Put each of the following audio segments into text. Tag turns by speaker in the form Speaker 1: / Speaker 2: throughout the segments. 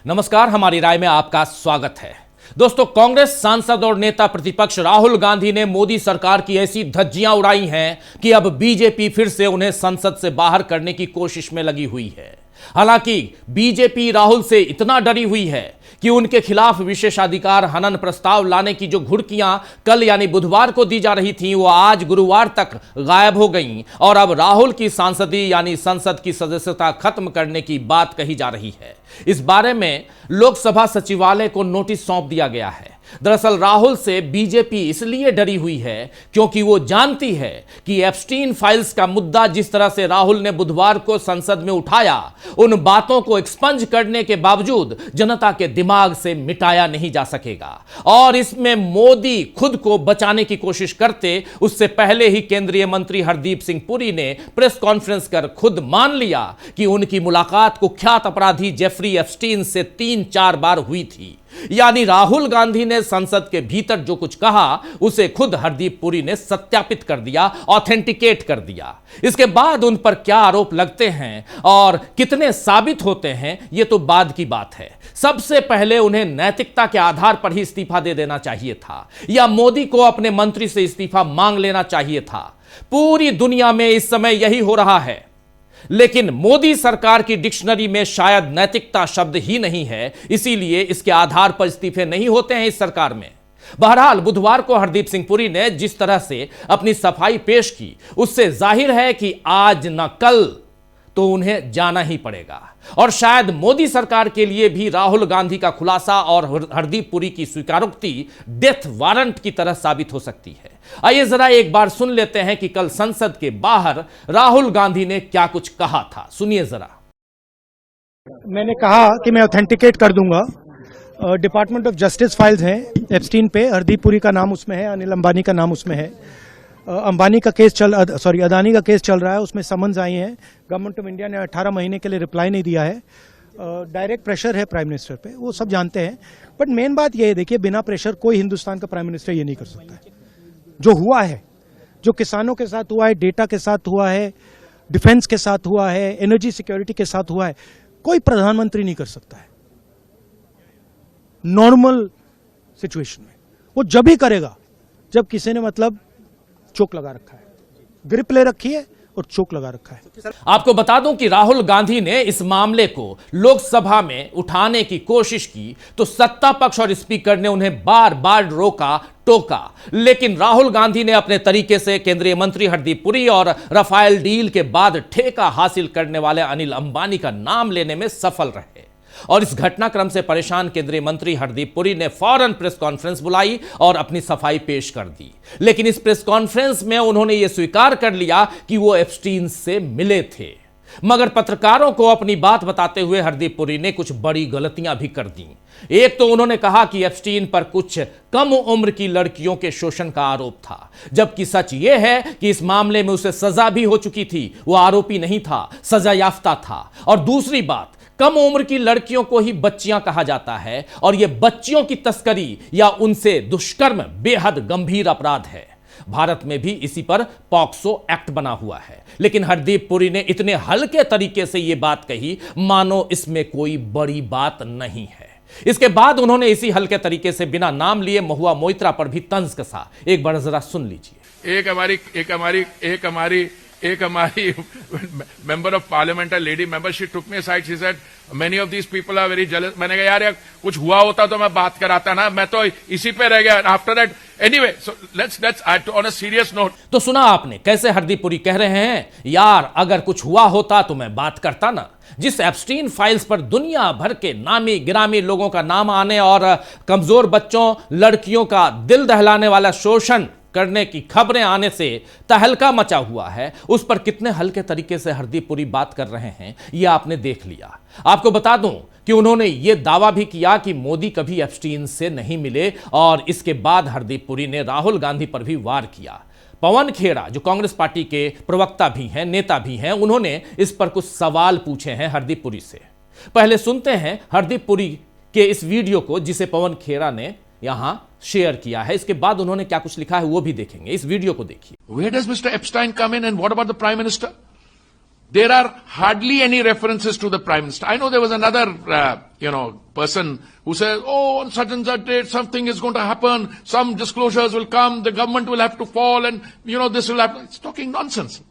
Speaker 1: नमस्कार, हमारी राय में आपका स्वागत है। दोस्तों, कांग्रेस सांसद और नेता प्रतिपक्ष राहुल गांधी ने मोदी सरकार की ऐसी धज्जियां उड़ाई हैं कि अब बीजेपी फिर से उन्हें संसद से बाहर करने की कोशिश में लगी हुई है। हालांकि बीजेपी राहुल से इतना डरी हुई है कि उनके खिलाफ विशेषाधिकार हनन प्रस्ताव लाने की जो घुड़कियां कल यानी बुधवार को दी जा रही थीं, वो आज गुरुवार तक गायब हो गईं और अब राहुल की सांसदी यानी संसद की सदस्यता खत्म करने की बात कही जा रही है। इस बारे में लोकसभा सचिवालय को नोटिस सौंप दिया गया है। दरअसल राहुल से बीजेपी इसलिए डरी हुई है क्योंकि वो जानती है कि एप्स्टीन फाइल्स का मुद्दा जिस तरह से राहुल ने बुधवार को संसद में उठाया, उन बातों को एक्सपंज करने के बावजूद जनता के दिमाग से मिटाया नहीं जा सकेगा। और इसमें मोदी खुद को बचाने की कोशिश करते उससे पहले ही केंद्रीय मंत्री हरदीप सिंह पुरी ने प्रेस कॉन्फ्रेंस कर खुद मान लिया कि उनकी मुलाकात कुख्यात अपराधी जेफरी एप्स्टीन से 3-4 बार हुई थी। यानी राहुल गांधी ने संसद के भीतर जो कुछ कहा उसे खुद हरदीप पुरी ने सत्यापित कर दिया, ऑथेंटिकेट कर दिया। इसके बाद उन पर क्या आरोप लगते हैं और कितने साबित होते हैं, यह तो बाद की बात है। सबसे पहले उन्हें नैतिकता के आधार पर ही इस्तीफा दे देना चाहिए था या मोदी को अपने मंत्री से इस्तीफा मांग लेना चाहिए था। पूरी दुनिया में इस समय यही हो रहा है, लेकिन मोदी सरकार की डिक्शनरी में शायद नैतिकता शब्द ही नहीं है, इसीलिए इसके आधार पर इस्तीफे नहीं होते हैं इस सरकार में। बहरहाल बुधवार को हरदीप सिंह पुरी ने जिस तरह से अपनी सफाई पेश की, उससे जाहिर है कि आज न कल तो उन्हें जाना ही पड़ेगा। और शायद मोदी सरकार के लिए भी राहुल गांधी का खुलासा और हरदीप पुरी की स्वीकारोक्ति डेथ वारंट की तरह साबित हो सकती है। आइए जरा एक बार सुन लेते हैं कि कल संसद के बाहर राहुल गांधी ने क्या कुछ कहा था। सुनिए जरा।
Speaker 2: मैंने कहा कि मैं ऑथेंटिकेट कर दूंगा। डिपार्टमेंट ऑफ जस्टिस फाइल्स हैं एप्स्टीन पे, हरदीप पुरी का नाम उसमें है, अनिल अंबानी का नाम उसमें है। अदानी का केस चल रहा है, उसमें समन्स आई हैं। गवर्नमेंट ऑफ इंडिया ने 18 महीने के लिए रिप्लाई नहीं दिया है। डायरेक्ट प्रेशर है प्राइम मिनिस्टर पे, वो सब जानते हैं। बट मेन बात यह है, देखिए, बिना प्रेशर कोई हिंदुस्तान का प्राइम मिनिस्टर ये नहीं कर सकता है। जो हुआ है, जो किसानों के साथ हुआ है, डेटा के साथ हुआ है, डिफेंस के साथ हुआ है, एनर्जी सिक्योरिटी के साथ हुआ है, कोई प्रधानमंत्री नहीं कर सकता है नॉर्मल सिचुएशन में। वो जब ही करेगा जब किसी ने मतलब चोक लगा रखा है, ग्रिप ले रखी है और चोक लगा रखा है।
Speaker 1: आपको बता दूं कि राहुल गांधी ने इस मामले को लोकसभा में उठाने की कोशिश की तो सत्ता पक्ष और स्पीकर ने उन्हें बार बार रोका, टोका, लेकिन राहुल गांधी ने अपने तरीके से केंद्रीय मंत्री हरदीप पुरी और राफेल डील के बाद ठेका हासिल करने वाले अनिल अंबानी का नाम लेने में सफल रहे। और इस घटनाक्रम से परेशान केंद्रीय मंत्री हरदीप पुरी ने फौरन प्रेस कॉन्फ्रेंस बुलाई और अपनी सफाई पेश कर दी। लेकिन इस प्रेस कॉन्फ्रेंस में उन्होंने यह स्वीकार कर लिया कि वो एप्स्टीन से मिले थे। मगर पत्रकारों को अपनी बात बताते हुए हरदीप पुरी ने कुछ बड़ी गलतियां भी कर दी। एक तो उन्होंने कहा कि एप्स्टीन पर कुछ कम उम्र की लड़कियों के शोषण का आरोप था, जबकि सच यह है कि इस मामले में उसे सजा भी हो चुकी थी। वो आरोपी नहीं था, सजा याफ्ता था। और दूसरी बात, कम उम्र की लड़कियों को ही बच्चियां कहा जाता है और यह बच्चियों की तस्करी या उनसे दुष्कर्म बेहद गंभीर अपराध है। भारत में भी इसी पर पॉक्सो एक्ट बना हुआ है, लेकिन हरदीप पुरी ने इतने हल्के तरीके से यह बात कही मानो इसमें कोई बड़ी बात नहीं है। इसके बाद उन्होंने इसी हल्के तरीके से बिना नाम लिए महुआ मोइत्रा पर भी तंज कसा। एक बार जरा सुन लीजिए।
Speaker 3: एक हमारी member of parliament lady member, she took me aside, she said many of these people are very jealous. मैंने कहा यार कुछ हुआ होता तो मैं बात कराता ना, मैं तो इसी पे रह गया। After that anyway, so let's on a serious note.
Speaker 1: तो सुना आपने कैसे हरदीप पुरी कह रहे हैं, यार अगर कुछ हुआ होता तो मैं बात करता ना। जिस एप्स्टीन फाइल्स पर दुनिया भर के नामी गिरामी लोगों का नाम आने और कमजोर बच्चों, लड़कियों का दिल दहलाने वाला शोषण करने की खबरें आने से तहलका मचा हुआ है, उस पर कितने हल्के तरीके से हरदीप पुरी बात कर रहे हैं, यह आपने देख लिया। आपको बता दूं कि उन्होंने यह दावा भी किया कि मोदी कभी एप्स्टीन से नहीं मिले और इसके बाद हरदीप पुरी ने राहुल गांधी पर भी वार किया। पवन खेड़ा जो कांग्रेस पार्टी के प्रवक्ता भी हैं, नेता भी हैं, उन्होंने इस पर कुछ सवाल पूछे हैं हरदीप पुरी से। पहले सुनते हैं हरदीप पुरी के इस वीडियो को जिसे पवन खेड़ा ने यहां शेयर किया है। इसके बाद उन्होंने क्या कुछ लिखा है वो भी देखेंगे। इस वीडियो को देखिए।
Speaker 3: Where does Mr. Epstein come in and what about the Prime Minister? there are hardly any references to the Prime Minister. I know there was another, person who says, oh, on such and such date, something is going to happen, some disclosures will come, the government will have to fall, and, this will happen. It's talking nonsense.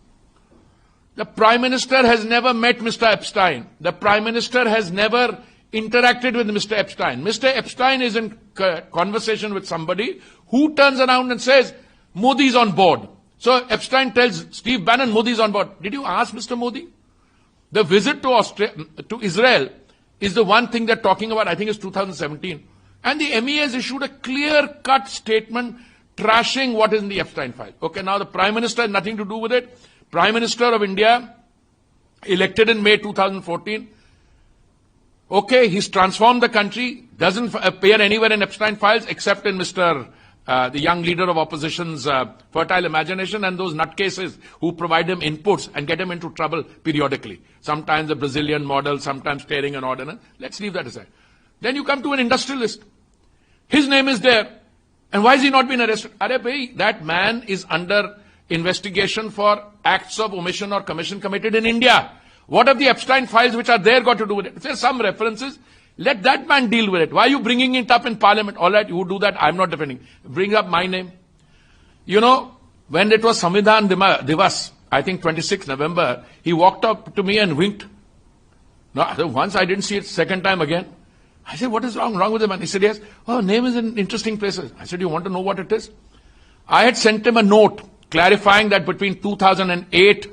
Speaker 3: The Prime Minister has never met Mr. Epstein. The Prime Minister has never interacted with Mr. Epstein. Mr. Epstein is in conversation with somebody who turns around and says, Modi's on board. So Epstein tells Steve Bannon, Modi's on board. Did you ask Mr. Modi? The visit to Israel is the one thing they're talking about, I think it's 2017. And the MEA has issued a clear-cut statement trashing what is in the Epstein file. Okay, now the Prime Minister has nothing to do with it. Prime Minister of India, elected in May 2014. Okay, he's transformed the country, doesn't appear anywhere in Epstein files except in the young leader of opposition's fertile imagination and those nutcases who provide him inputs and get him into trouble periodically. Sometimes the Brazilian model, sometimes tearing an ordinance. Let's leave that aside. Then you come to an industrialist. His name is there. And why has he not been arrested? That man is under investigation for acts of omission or commission committed in India. What have the Epstein files which are there got to do with it? If there's some references, let that man deal with it. Why are you bringing it up in Parliament? All right, you do that. I'm not defending. Bring up my name. When it was Samvidhan Divas, I think 26 November, he walked up to me and winked. No, once I didn't see it, second time again. I said, what is wrong with the man? He said, yes. Oh, name is in interesting places. I said, you want to know what it is? I had sent him a note clarifying that between 2008,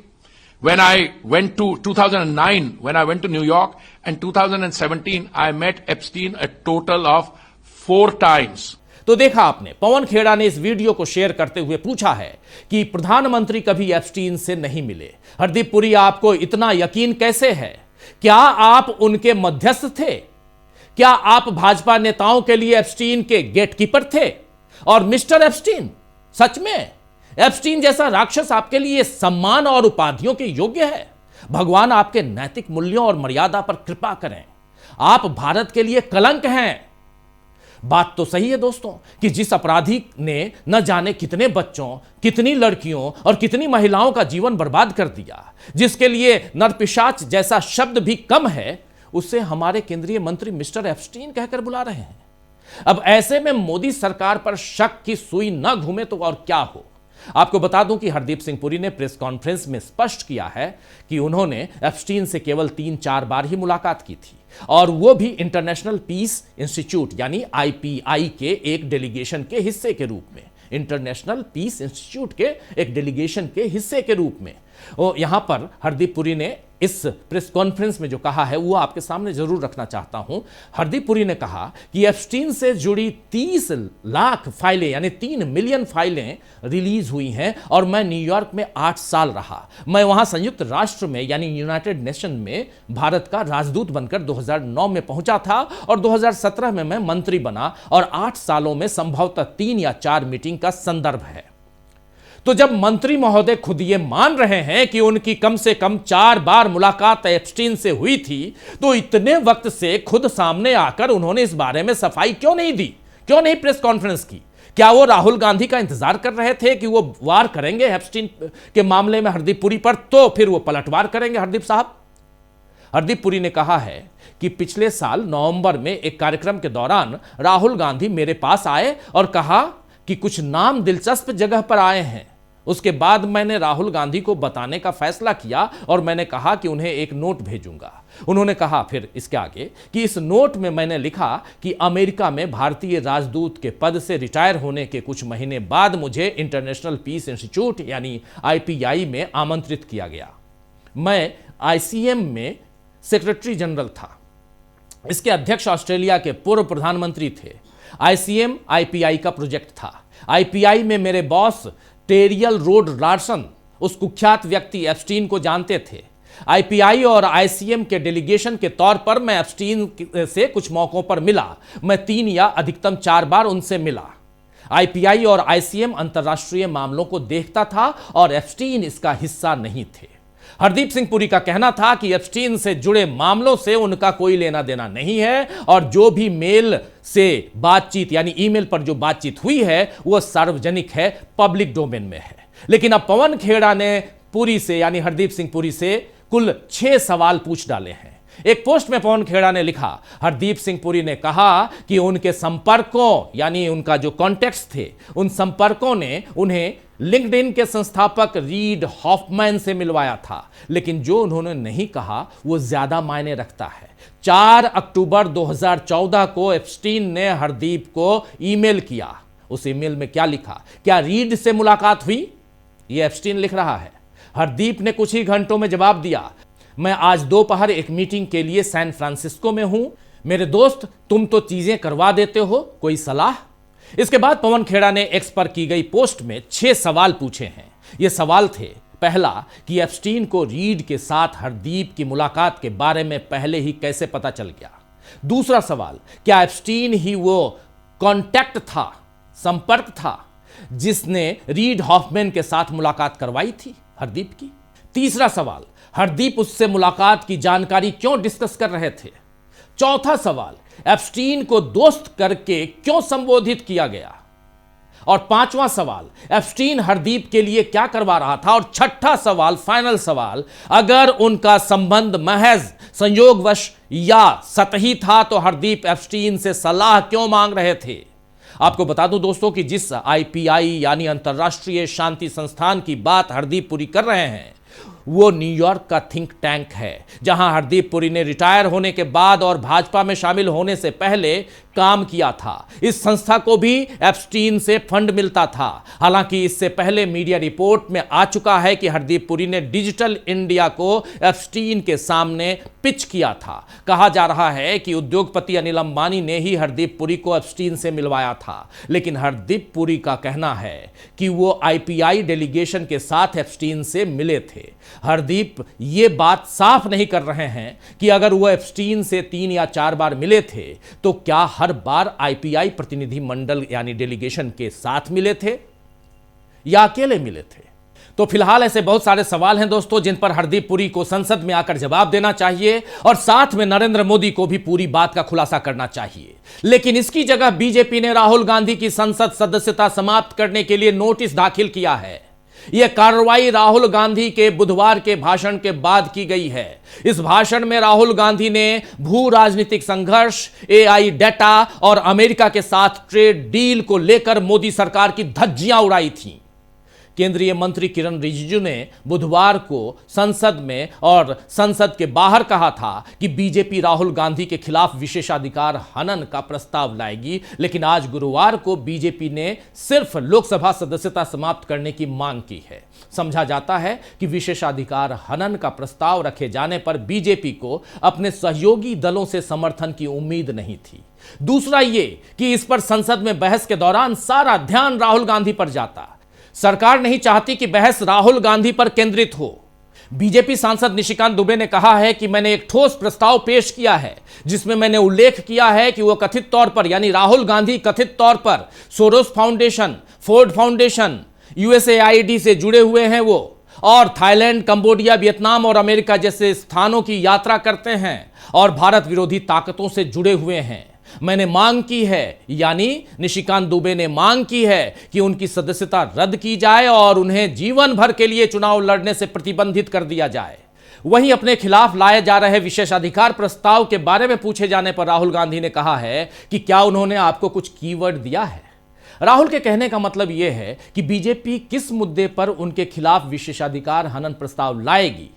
Speaker 3: when I went to 2009, when I went to New York, and 2017, I met Epstein a total of 4 times.
Speaker 1: तो देखा आपने, पवन खेड़ा ने इस video को share करते हुए पूछा है कि प्रधानमंत्री कभी एप्स्टीन से नहीं मिले। हरदीप पुरी, आपको इतना यकीन कैसे है? क्या आप उनके मध्यस्थ थे? क्या आप भाजपा नेताओं के लिए एप्स्टीन के गेटकीपर थे? और मिस्टर एप्स्टीन, सच में एप्स्टीन जैसा राक्षस आपके लिए सम्मान और उपाधियों के योग्य है? भगवान आपके नैतिक मूल्यों और मर्यादा पर कृपा करें। आप भारत के लिए कलंक हैं। बात तो सही है दोस्तों कि जिस अपराधी ने न जाने कितने बच्चों, कितनी लड़कियों और कितनी महिलाओं का जीवन बर्बाद कर दिया, जिसके लिए नरपिशाच जैसा शब्द भी कम है, उसे हमारे केंद्रीय मंत्री मिस्टर एप्स्टीन कहकर बुला रहे हैं। अब ऐसे में मोदी सरकार पर शक की सुई न घूमे तो और क्या हो। आपको बता दूं कि हरदीप सिंह पुरी ने प्रेस कॉन्फ्रेंस में स्पष्ट किया है कि उन्होंने एप्स्टीन से केवल 3-4 बार ही मुलाकात की थी, और वो भी इंटरनेशनल पीस इंस्टीट्यूट यानी IPI के एक डेलीगेशन के हिस्से के रूप में। इंटरनेशनल पीस इंस्टीट्यूट के एक डेलीगेशन के हिस्से के रूप में। यहां पर हरदीप पुरी ने इस प्रेस कॉन्फ्रेंस में जो कहा है वो आपके सामने जरूर रखना चाहता हूं। हरदीप पुरी ने कहा कि एप्स्टीन से जुड़ी 30 लाख फाइलें यानी 3 मिलियन फाइलें रिलीज हुई हैं, और मैं न्यूयॉर्क में 8 साल रहा। मैं वहां संयुक्त राष्ट्र में यानी यूनाइटेड नेशन में भारत का राजदूत बनकर 2009 में पहुंचा था, और 2017 में मैं मंत्री बना, और 8 सालों में संभवतः 3 या 4 मीटिंग का संदर्भ है। तो जब मंत्री महोदय खुद ये मान रहे हैं कि उनकी कम से कम 4 बार मुलाकात एप्स्टीन से हुई थी, तो इतने वक्त से खुद सामने आकर उन्होंने इस बारे में सफाई क्यों नहीं दी? क्यों नहीं प्रेस कॉन्फ्रेंस की? क्या वो राहुल गांधी का इंतजार कर रहे थे कि वो वार करेंगे एप्स्टीन के मामले में हरदीप पुरी पर, तो फिर वो पलटवार करेंगे हरदीप साहब? हरदीप पुरी ने कहा है कि पिछले साल नवंबर में एक कार्यक्रम के दौरान राहुल गांधी मेरे पास आए और कहा कि कुछ नाम दिलचस्प जगह पर आए हैं। उसके बाद मैंने राहुल गांधी को बताने का फैसला किया और मैंने कहा कि उन्हें एक नोट भेजूंगा। उन्होंने कहा फिर इसके आगे कि इस नोट में मैंने लिखा कि अमेरिका में भारतीय राजदूत के पद से रिटायर होने के कुछ महीने बाद मुझे इंटरनेशनल पीस इंस्टीट्यूट यानी IPI में आमंत्रित किया गया। मैं ICM में सेक्रेटरी जनरल था। इसके अध्यक्ष ऑस्ट्रेलिया के पूर्व प्रधानमंत्री थे। ICM IPI का प्रोजेक्ट था। IPI में मेरे बॉस टेरियल रोड लार्सन उस कुख्यात व्यक्ति एप्स्टीन को जानते थे। IPI और ICM के डेलीगेशन के तौर पर मैं एप्स्टीन से कुछ मौकों पर मिला। मैं 3 या अधिकतम 4 बार उनसे मिला। IPI और ICM अंतर्राष्ट्रीय मामलों को देखता था और एप्स्टीन इसका हिस्सा नहीं थे। हरदीप सिंह पुरी का कहना था कि एप्स्टीन से जुड़े मामलों से उनका कोई लेना देना नहीं है, और जो भी मेल से बातचीत यानी ईमेल पर जो बातचीत हुई है वह सार्वजनिक है, पब्लिक डोमेन में है। लेकिन अब पवन खेड़ा ने पुरी से यानी हरदीप सिंह पुरी से कुल 6 सवाल पूछ डाले हैं। एक पोस्ट में पवन खेड़ा ने लिखा, हरदीप सिंह पुरी ने कहा कि उनके संपर्कों यानी उनका जो कॉन्टेक्स्ट थे, उन संपर्कों ने उन्हें लिंक्डइन के संस्थापक रीड हॉफमैन से मिलवाया था, लेकिन जो उन्होंने नहीं कहा वो ज्यादा मायने रखता है। 4 अक्टूबर 2014 को एप्स्टीन ने हरदीप को ईमेल किया। उस ईमेल में क्या लिखा? क्या रीड से मुलाकात हुई? यह एप्स्टीन लिख रहा है। हरदीप ने कुछ ही घंटों में जवाब दिया, मैं आज दोपहर एक मीटिंग के लिए सैन फ्रांसिस्को में हूं। मेरे दोस्त, तुम तो चीजें करवा देते हो, कोई सलाह? इसके बाद पवन खेड़ा ने एक्स पर की गई पोस्ट में 6 सवाल पूछे हैं। ये सवाल थे, पहला कि एप्स्टीन को रीड के साथ हरदीप की मुलाकात के बारे में पहले ही कैसे पता चल गया? दूसरा सवाल, क्या एप्स्टीन ही वो कॉन्टैक्ट था, संपर्क था, जिसने रीड हॉफमैन के साथ मुलाकात करवाई थी हरदीप की? तीसरा सवाल, हरदीप उससे मुलाकात की जानकारी क्यों डिस्कस कर रहे थे? चौथा सवाल, एप्स्टीन को दोस्त करके क्यों संबोधित किया गया? और पांचवां सवाल, एप्स्टीन हरदीप के लिए क्या करवा रहा था? और छठा सवाल, फाइनल सवाल, अगर उनका संबंध महज संयोगवश या सतही था तो हरदीप एप्स्टीन से सलाह क्यों मांग रहे थे? आपको बता दूं दोस्तों कि जिस IPI यानी अंतर्राष्ट्रीय शांति संस्थान की बात हरदीप पुरी कर रहे हैं, वो न्यूयॉर्क का थिंक टैंक है, जहां हरदीप पुरी ने रिटायर होने के बाद और भाजपा में शामिल होने से पहले काम किया था। इस संस्था को भी एप्स्टीन से फंड मिलता था। हालांकि इससे पहले मीडिया रिपोर्ट में आ चुका है कि हरदीप पुरी ने डिजिटल इंडिया को एप्स्टीन के सामने पिच किया था। कहा जा रहा है कि उद्योगपति अनिल अंबानी ने ही हरदीप पुरी को एप्स्टीन से मिलवाया था, लेकिन हरदीप पुरी का कहना है कि वो IPI डेलीगेशन के साथ एप्स्टीन से मिले थे। हरदीप ये बात साफ नहीं कर रहे हैं कि अगर वो एप्स्टीन से 3 या 4 बार मिले थे तो क्या हर बार IPI प्रतिनिधि मंडल यानी डेलीगेशन के साथ मिले थे या अकेले मिले थे? तो फिलहाल ऐसे बहुत सारे सवाल हैं दोस्तों, जिन पर हरदीप पुरी को संसद में आकर जवाब देना चाहिए और साथ में नरेंद्र मोदी को भी पूरी बात का खुलासा करना चाहिए। लेकिन इसकी जगह बीजेपी ने राहुल गांधी की संसद सदस्यता समाप्त करने के लिए नोटिस दाखिल किया है। यह कार्रवाई राहुल गांधी के बुधवार के भाषण के बाद की गई है। इस भाषण में राहुल गांधी ने भू राजनीतिक संघर्ष, AI डेटा और अमेरिका के साथ ट्रेड डील को लेकर मोदी सरकार की धज्जियां उड़ाई थीं। केंद्रीय मंत्री किरण रिजिजू ने बुधवार को संसद में और संसद के बाहर कहा था कि बीजेपी राहुल गांधी के खिलाफ विशेषाधिकार हनन का प्रस्ताव लाएगी, लेकिन आज गुरुवार को बीजेपी ने सिर्फ लोकसभा सदस्यता समाप्त करने की मांग की है। समझा जाता है कि विशेषाधिकार हनन का प्रस्ताव रखे जाने पर बीजेपी को अपने सहयोगी दलों से समर्थन की उम्मीद नहीं थी। दूसरा ये कि इस पर संसद में बहस के दौरान सारा ध्यान राहुल गांधी पर जाता। सरकार नहीं चाहती कि बहस राहुल गांधी पर केंद्रित हो। बीजेपी सांसद निशिकांत दुबे ने कहा है कि मैंने एक ठोस प्रस्ताव पेश किया है, जिसमें मैंने उल्लेख किया है कि वो कथित तौर पर यानी राहुल गांधी कथित तौर पर Soros foundation, Ford foundation, USAID से जुड़े हुए हैं वो, और थाईलैंड, कंबोडिया, वियतनाम और अमेरिका जैसे स्थानों की यात्रा करते हैं और भारत विरोधी ताकतों से जुड़े हुए हैं। मैंने मांग की है, यानी निशिकांत दुबे ने मांग की है कि उनकी सदस्यता रद्द की जाए और उन्हें जीवन भर के लिए चुनाव लड़ने से प्रतिबंधित कर दिया जाए। वहीं अपने खिलाफ लाए जा रहे विशेषाधिकार प्रस्ताव के बारे में पूछे जाने पर राहुल गांधी ने कहा है कि क्या उन्होंने आपको कुछ कीवर्ड दिया है। राहुल के कहने का मतलब यह है कि बीजेपी किस मुद्दे पर उनके खिलाफ विशेषाधिकार हनन प्रस्ताव लाएगी।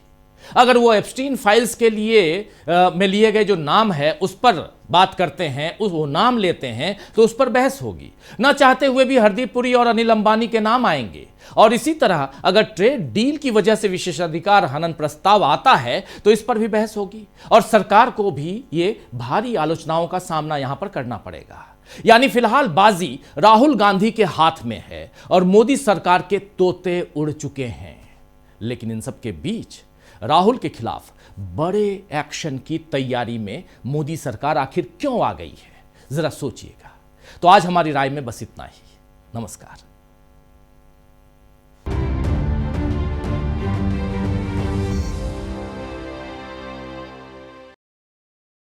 Speaker 1: अगर वो एप्स्टीन फाइल्स के लिए में लिए गए जो नाम है उस पर बात करते हैं, वो नाम लेते हैं, तो उस पर बहस होगी। ना चाहते हुए भी हरदीप पुरी और अनिल अंबानी के नाम आएंगे। और इसी तरह अगर ट्रेड डील की वजह से विशेषाधिकार हनन प्रस्ताव आता है तो इस पर भी बहस होगी और सरकार को भी ये भारी आलोचनाओं का सामना यहां पर करना पड़ेगा। यानी फिलहाल बाजी राहुल गांधी के हाथ में है और मोदी सरकार के तोते उड़ चुके हैं। लेकिन इन सब के बीच राहुल के खिलाफ बड़े एक्शन की तैयारी में मोदी सरकार आखिर क्यों आ गई है, जरा सोचिएगा। तो आज हमारी राय में बस इतना ही। नमस्कार।